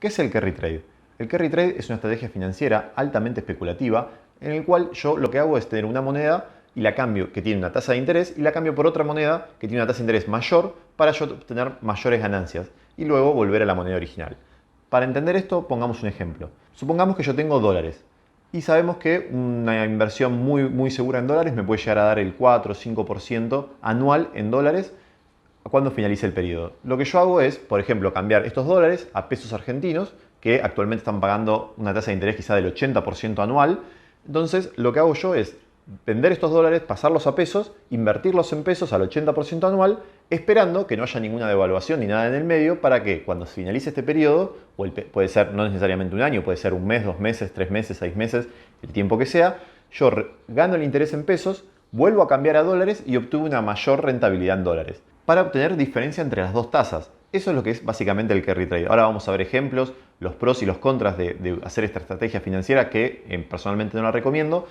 ¿Qué es el carry trade? El carry trade es una estrategia financiera altamente especulativa en el cual yo lo que hago es tener una moneda y la cambio que tiene una tasa de interés y la cambio por otra moneda que tiene una tasa de interés mayor para yo obtener mayores ganancias y luego volver a la moneda original. Para entender esto, pongamos un ejemplo. Supongamos que yo tengo dólares y sabemos que una inversión muy segura en dólares me puede llegar a dar el 4 o 5% anual en dólares cuando finalice el periodo. Lo que yo hago es, por ejemplo, cambiar estos dólares a pesos argentinos, que actualmente están pagando una tasa de interés quizá del 80% anual. Entonces, lo que hago yo es vender estos dólares, pasarlos a pesos, invertirlos en pesos al 80% anual, esperando que no haya ninguna devaluación ni nada en el medio para que cuando finalice este periodo, puede ser no necesariamente un año, puede ser un mes, 2 meses, 3 meses, 6 meses, el tiempo que sea, yo gano el interés en pesos, vuelvo a cambiar a dólares y obtuve una mayor rentabilidad en dólares para obtener diferencia entre las dos tasas. Eso es lo que es básicamente el carry trade. Ahora vamos a ver ejemplos, los pros y los contras de hacer esta estrategia financiera que personalmente no la recomiendo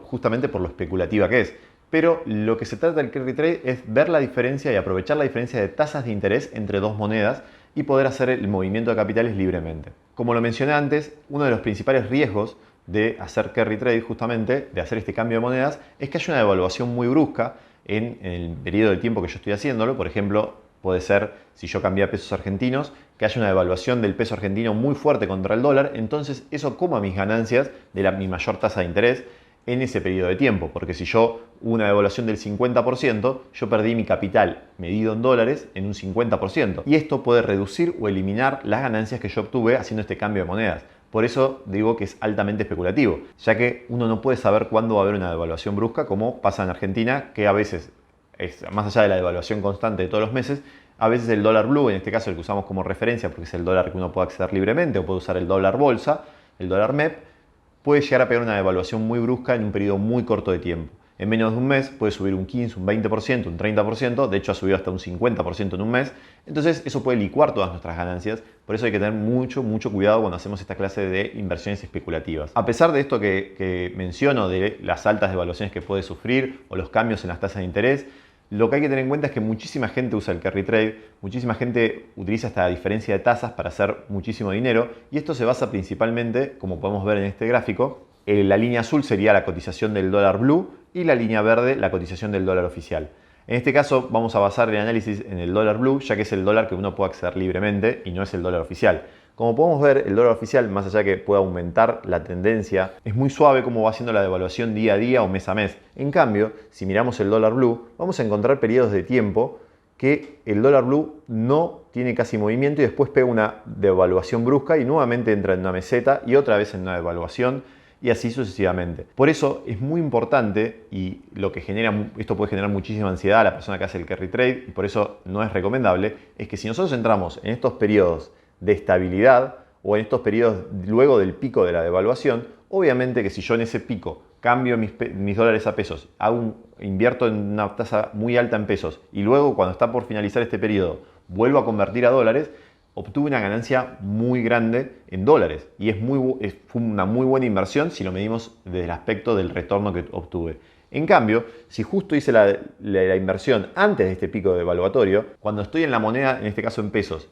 justamente por lo especulativa que es. Pero lo que se trata del carry trade es ver la diferencia y aprovechar la diferencia de tasas de interés entre dos monedas y poder hacer el movimiento de capitales libremente. Como lo mencioné antes, uno de los principales riesgos de hacer carry trade, justamente de hacer este cambio de monedas, es que haya una devaluación muy brusca en el periodo de tiempo que yo estoy haciéndolo. Por ejemplo, puede ser, si yo cambié a pesos argentinos, que haya una devaluación del peso argentino muy fuerte contra el dólar, entonces eso coma mis ganancias de mi mayor tasa de interés en ese periodo de tiempo, porque si yo hubo una devaluación del 50%, yo perdí mi capital medido en dólares en un 50%. Y esto puede reducir o eliminar las ganancias que yo obtuve haciendo este cambio de monedas. Por eso digo que es altamente especulativo, ya que uno no puede saber cuándo va a haber una devaluación brusca, como pasa en Argentina, que a veces, más allá de la devaluación constante de todos los meses, a veces el dólar blue, en este caso el que usamos como referencia porque es el dólar que uno puede acceder libremente, o puede usar el dólar bolsa, el dólar MEP, puede llegar a pegar una devaluación muy brusca en un periodo muy corto de tiempo. En menos de un mes puede subir un 15, un 20%, un 30%, de hecho ha subido hasta un 50% en un mes. Entonces eso puede licuar todas nuestras ganancias, por eso hay que tener mucho cuidado cuando hacemos esta clase de inversiones especulativas. A pesar de esto que menciono, de las altas devaluaciones que puede sufrir o los cambios en las tasas de interés, lo que hay que tener en cuenta es que muchísima gente usa el carry trade, muchísima gente utiliza esta diferencia de tasas para hacer muchísimo dinero y esto se basa principalmente, como podemos ver en este gráfico, la línea azul sería la cotización del dólar blue y la línea verde la cotización del dólar oficial. En este caso vamos a basar el análisis en el dólar blue, ya que es el dólar que uno puede acceder libremente y no es el dólar oficial. Como podemos ver, el dólar oficial, más allá que pueda aumentar la tendencia, es muy suave como va haciendo la devaluación día a día o mes a mes. En cambio, si miramos el dólar blue, vamos a encontrar periodos de tiempo que el dólar blue no tiene casi movimiento y después pega una devaluación brusca y nuevamente entra en una meseta y otra vez en una devaluación y así sucesivamente. Por eso es muy importante, y esto puede generar muchísima ansiedad a la persona que hace el carry trade y por eso no es recomendable, es que si nosotros entramos en estos periodos de estabilidad o en estos periodos luego del pico de la devaluación, obviamente que si yo en ese pico cambio mis dólares a pesos, invierto en una tasa muy alta en pesos y luego cuando está por finalizar este periodo vuelvo a convertir a dólares, obtuve una ganancia muy grande en dólares y fue una muy buena inversión si lo medimos desde el aspecto del retorno que obtuve. En cambio, si justo hice la inversión antes de este pico devaluatorio, cuando estoy en la moneda, en este caso en pesos,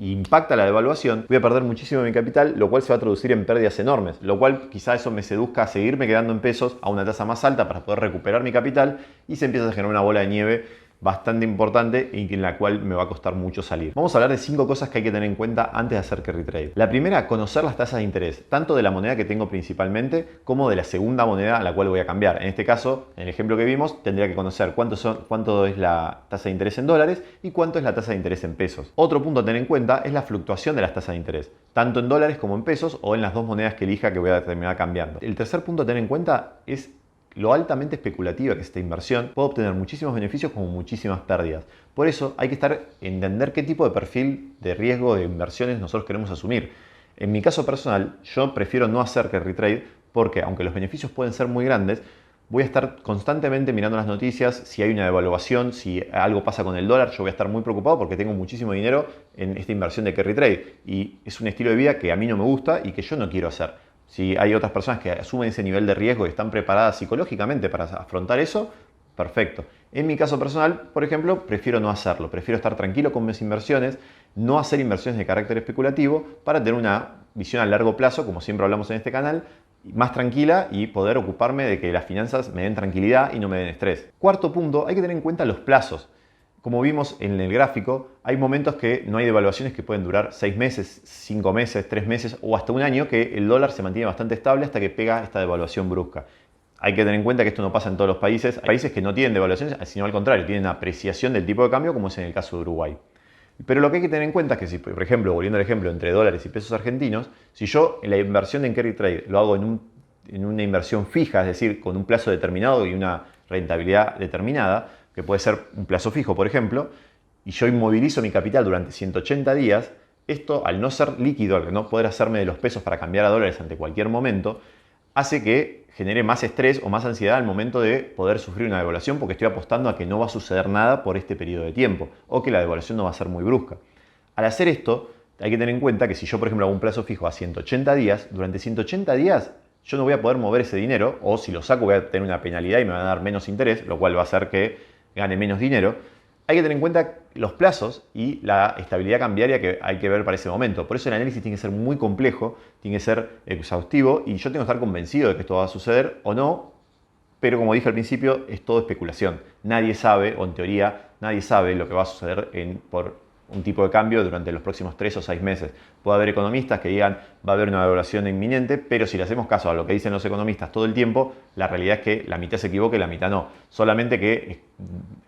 y impacta la devaluación, voy a perder muchísimo de mi capital, lo cual se va a traducir en pérdidas enormes, lo cual quizá eso me seduzca a seguirme quedando en pesos a una tasa más alta para poder recuperar mi capital y se empieza a generar una bola de nieve bastante importante y en la cual me va a costar mucho salir. Vamos a hablar de 5 cosas que hay que tener en cuenta antes de hacer carry trade. La primera, conocer las tasas de interés, tanto de la moneda que tengo principalmente como de la segunda moneda a la cual voy a cambiar. En este caso, en el ejemplo que vimos, tendría que conocer cuánto es la tasa de interés en dólares y cuánto es la tasa de interés en pesos. Otro punto a tener en cuenta es la fluctuación de las tasas de interés, tanto en dólares como en pesos o en las dos monedas que elija que voy a terminar cambiando. El tercer punto a tener en cuenta es lo altamente especulativa que es esta inversión. Puede obtener muchísimos beneficios como muchísimas pérdidas. Por eso hay que entender qué tipo de perfil de riesgo de inversiones nosotros queremos asumir. En mi caso personal, yo prefiero no hacer carry trade porque, aunque los beneficios pueden ser muy grandes, voy a estar constantemente mirando las noticias. Si hay una devaluación, si algo pasa con el dólar, yo voy a estar muy preocupado porque tengo muchísimo dinero en esta inversión de carry trade y es un estilo de vida que a mí no me gusta y que yo no quiero hacer. Si hay otras personas que asumen ese nivel de riesgo y están preparadas psicológicamente para afrontar eso, perfecto. En mi caso personal, por ejemplo, prefiero no hacerlo. Prefiero estar tranquilo con mis inversiones, no hacer inversiones de carácter especulativo para tener una visión a largo plazo, como siempre hablamos en este canal, más tranquila y poder ocuparme de que las finanzas me den tranquilidad y no me den estrés. Cuarto punto, hay que tener en cuenta los plazos. Como vimos en el gráfico, hay momentos que no hay devaluaciones que pueden durar 6 meses, 5 meses, 3 meses o hasta un año, que el dólar se mantiene bastante estable hasta que pega esta devaluación brusca. Hay que tener en cuenta que esto no pasa en todos los países. Hay países que no tienen devaluaciones, sino al contrario, tienen apreciación del tipo de cambio, como es en el caso de Uruguay. Pero lo que hay que tener en cuenta es que si, por ejemplo, volviendo al ejemplo entre dólares y pesos argentinos, si yo en la inversión en carry trade lo hago en una inversión fija, es decir, con un plazo determinado y una rentabilidad determinada, que puede ser un plazo fijo, por ejemplo, y yo inmovilizo mi capital durante 180 días, esto, al no ser líquido, al no poder hacerme de los pesos para cambiar a dólares ante cualquier momento, hace que genere más estrés o más ansiedad al momento de poder sufrir una devaluación, porque estoy apostando a que no va a suceder nada por este periodo de tiempo o que la devaluación no va a ser muy brusca. Al hacer esto, hay que tener en cuenta que si yo, por ejemplo, hago un plazo fijo a 180 días, durante 180 días yo no voy a poder mover ese dinero, o si lo saco voy a tener una penalidad y me van a dar menos interés, lo cual va a hacer que gane menos dinero. Hay que tener en cuenta los plazos y la estabilidad cambiaria que hay que ver para ese momento. Por eso el análisis tiene que ser muy complejo, tiene que ser exhaustivo y yo tengo que estar convencido de que esto va a suceder o no, pero como dije al principio, es todo especulación. Nadie sabe, o en teoría, nadie sabe lo que va a suceder por un tipo de cambio durante los próximos 3 o 6 meses. Puede haber economistas que digan va a haber una devaluación inminente, pero si le hacemos caso a lo que dicen los economistas todo el tiempo, la realidad es que la mitad se equivoca y la mitad no. Solamente que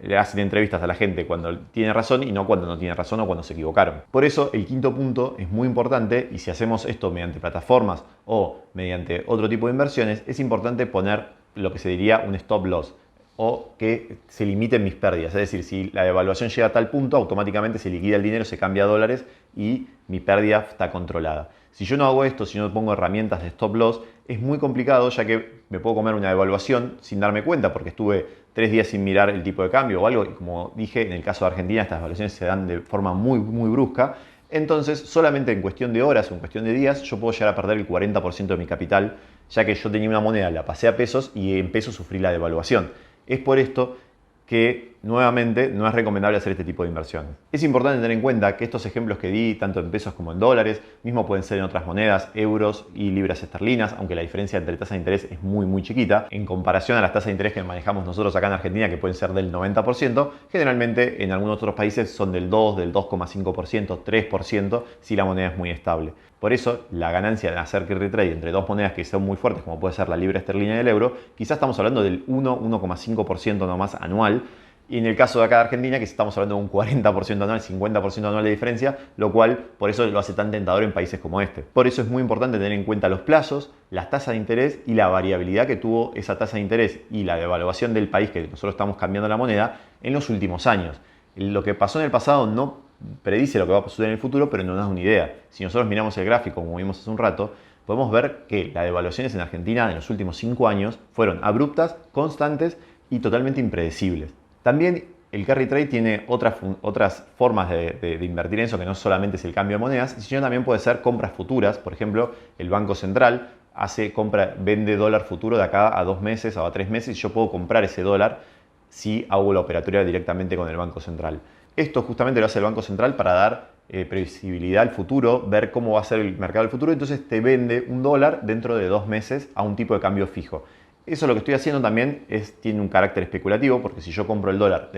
le hacen entrevistas a la gente cuando tiene razón y no cuando no tiene razón o cuando se equivocaron. Por eso el quinto punto es muy importante y si hacemos esto mediante plataformas o mediante otro tipo de inversiones, es importante poner lo que se diría un stop loss, o que se limiten mis pérdidas. Es decir, si la devaluación llega a tal punto, automáticamente se liquida el dinero, se cambia a dólares y mi pérdida está controlada. Si yo no hago esto, si no pongo herramientas de stop loss, es muy complicado ya que me puedo comer una devaluación sin darme cuenta porque estuve 3 días sin mirar el tipo de cambio o algo. Y como dije, en el caso de Argentina estas devaluaciones se dan de forma muy brusca. Entonces, solamente en cuestión de horas o en cuestión de días, yo puedo llegar a perder el 40% de mi capital, ya que yo tenía una moneda, la pasé a pesos y en pesos sufrí la devaluación. Es por esto que nuevamente no es recomendable hacer este tipo de inversiones. Es importante tener en cuenta que estos ejemplos que di, tanto en pesos como en dólares, mismo pueden ser en otras monedas, euros y libras esterlinas, aunque la diferencia entre tasa de interés es muy chiquita. En comparación a las tasas de interés que manejamos nosotros acá en Argentina, que pueden ser del 90%, generalmente en algunos otros países son del 2, del 2,5%, 3%, si la moneda es muy estable. Por eso, la ganancia de hacer carry trade entre dos monedas que son muy fuertes, como puede ser la libra esterlina y el euro, quizás estamos hablando del 1,5% nomás anual. Y en el caso de acá de Argentina, que estamos hablando de un 40% anual, 50% anual de diferencia, lo cual por eso lo hace tan tentador en países como este. Por eso es muy importante tener en cuenta los plazos, las tasas de interés y la variabilidad que tuvo esa tasa de interés y la devaluación del país que nosotros estamos cambiando la moneda en los últimos años. Lo que pasó en el pasado no predice lo que va a suceder en el futuro, pero no nos da una idea. Si nosotros miramos el gráfico, como vimos hace un rato, podemos ver que las devaluaciones en Argentina en los últimos 5 años fueron abruptas, constantes y totalmente impredecibles. También el carry trade tiene otras formas de invertir en eso, que no solamente es el cambio de monedas, sino también puede ser compras futuras. Por ejemplo, el Banco Central vende dólar futuro de acá a 2 meses o a 3 meses y yo puedo comprar ese dólar si hago la operatoria directamente con el Banco Central. Esto justamente lo hace el Banco Central para dar previsibilidad al futuro, ver cómo va a ser el mercado del futuro. Entonces te vende un dólar dentro de 2 meses a un tipo de cambio fijo. Eso lo que estoy haciendo también tiene un carácter especulativo, porque si yo compro el dólar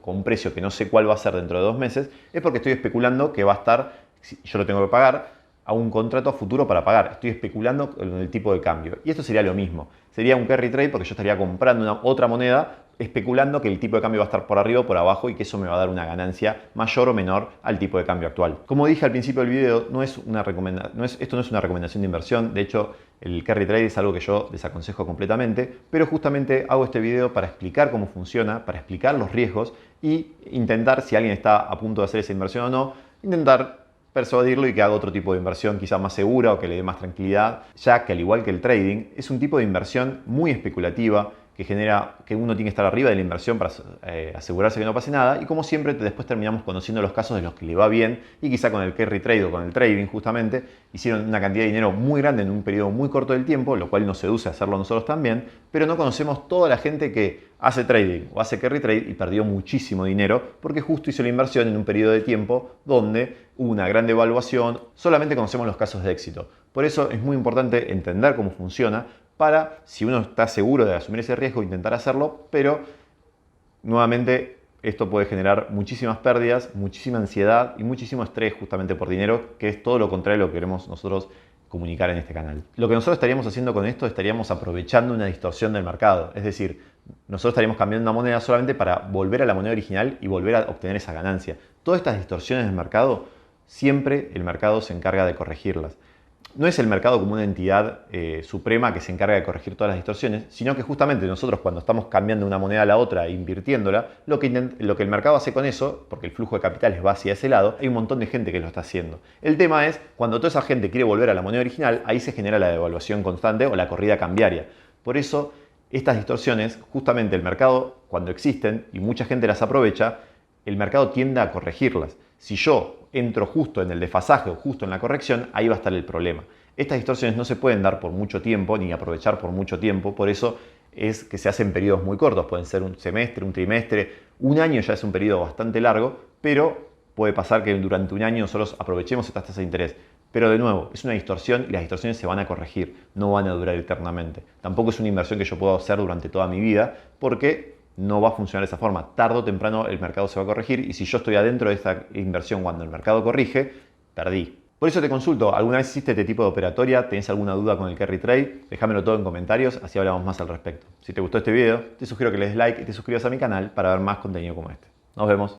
con un precio que no sé cuál va a ser dentro de 2 meses, es porque estoy especulando que va a estar, yo lo tengo que pagar, a un contrato a futuro para pagar. Estoy especulando con el tipo de cambio. Y esto sería lo mismo. Sería un carry trade porque yo estaría comprando otra moneda especulando que el tipo de cambio va a estar por arriba o por abajo y que eso me va a dar una ganancia mayor o menor al tipo de cambio actual. Como dije al principio del video, esto no es una recomendación de inversión. De hecho, el carry trade es algo que yo desaconsejo completamente, pero justamente hago este video para explicar cómo funciona, para explicar los riesgos y intentar, si alguien está a punto de hacer esa inversión o no, intentar persuadirlo y que haga otro tipo de inversión quizá más segura o que le dé más tranquilidad, ya que al igual que el trading, es un tipo de inversión muy especulativa, que genera que uno tiene que estar arriba de la inversión para asegurarse que no pase nada. Y como siempre, después terminamos conociendo los casos de los que le va bien y quizá con el carry trade o con el trading justamente hicieron una cantidad de dinero muy grande en un periodo muy corto del tiempo, lo cual nos seduce a hacerlo nosotros también, pero no conocemos toda la gente que hace trading o hace carry trade y perdió muchísimo dinero porque justo hizo la inversión en un periodo de tiempo donde hubo una gran devaluación. Solamente conocemos los casos de éxito. Por eso es muy importante entender cómo funciona para, si uno está seguro de asumir ese riesgo, intentar hacerlo, pero nuevamente esto puede generar muchísimas pérdidas, muchísima ansiedad y muchísimo estrés justamente por dinero, que es todo lo contrario de lo que queremos nosotros comunicar en este canal. Lo que nosotros estaríamos haciendo con esto, estaríamos aprovechando una distorsión del mercado, es decir, nosotros estaríamos cambiando una moneda solamente para volver a la moneda original y volver a obtener esa ganancia. Todas estas distorsiones del mercado, siempre el mercado se encarga de corregirlas. No es el mercado como una entidad suprema que se encarga de corregir todas las distorsiones, sino que justamente nosotros cuando estamos cambiando una moneda a la otra e invirtiéndola, lo que el mercado hace con eso, porque el flujo de capitales va hacia ese lado, hay un montón de gente que lo está haciendo. El tema es, cuando toda esa gente quiere volver a la moneda original, ahí se genera la devaluación constante o la corrida cambiaria. Por eso, estas distorsiones, justamente el mercado, cuando existen y mucha gente las aprovecha, el mercado tiende a corregirlas. Si yo entro justo en el desfasaje o justo en la corrección, ahí va a estar el problema. Estas distorsiones no se pueden dar por mucho tiempo ni aprovechar por mucho tiempo, por eso es que se hacen periodos muy cortos, pueden ser un semestre, un trimestre, un año ya es un periodo bastante largo, pero puede pasar que durante un año nosotros aprovechemos estas tasas de interés. Pero de nuevo, es una distorsión y las distorsiones se van a corregir, no van a durar eternamente. Tampoco es una inversión que yo puedo hacer durante toda mi vida porque no va a funcionar de esa forma. Tarde o temprano el mercado se va a corregir y si yo estoy adentro de esta inversión cuando el mercado corrige, perdí. Por eso te consulto, ¿alguna vez hiciste este tipo de operatoria? ¿Tenés alguna duda con el carry trade? Déjamelo todo en comentarios, así hablamos más al respecto. Si te gustó este video, te sugiero que le des like y te suscribas a mi canal para ver más contenido como este. Nos vemos.